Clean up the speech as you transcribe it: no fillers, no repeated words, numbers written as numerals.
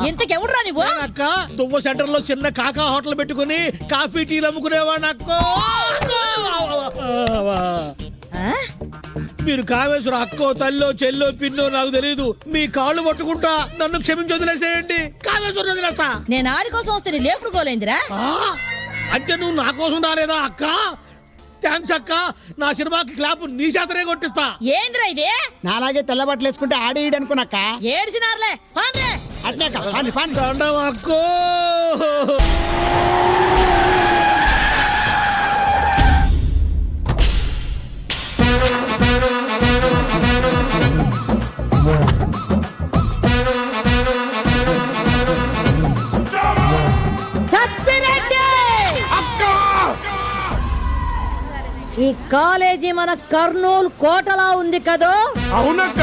ఇంతకెవడురా నువ్వు? అక్క దువ్వ సెంటర్ లో చిన్న కాకా హోటల్ పెట్టుకుని కాఫీ టీలు అమ్ముకునేవాడు అక్క. మీరు కామేశ్వర అక్కో తల్లో చెల్లో పిన్నో నాకు తెలియదు. మీ కాళ్ళు పట్టుకుంటా నన్ను క్షమించి వదిలేసేయండి. కామేశ్వర వదిలేస్తా. నేను ఆడి కోసం వస్తే నీ లేపుడుకోలేందిరా? అంటే నువ్వు నా కోసం రాలేదా అక్క? థ్యాంక్స్ అక్క. నా సినిమాకి క్లాప్ నీ చేతనే కొట్టిస్తా. ఏంద్రా ఇది? నాలాగే తెల్ల బట్టలు వేసుకుంటే ఆడి అనుకున్నాక ఏడ్చినారులే అట్నే దండం అక్కో. ఈ కాలేజీ మన కర్నూలు కోటలా ఉంది కదో? అవునక్క.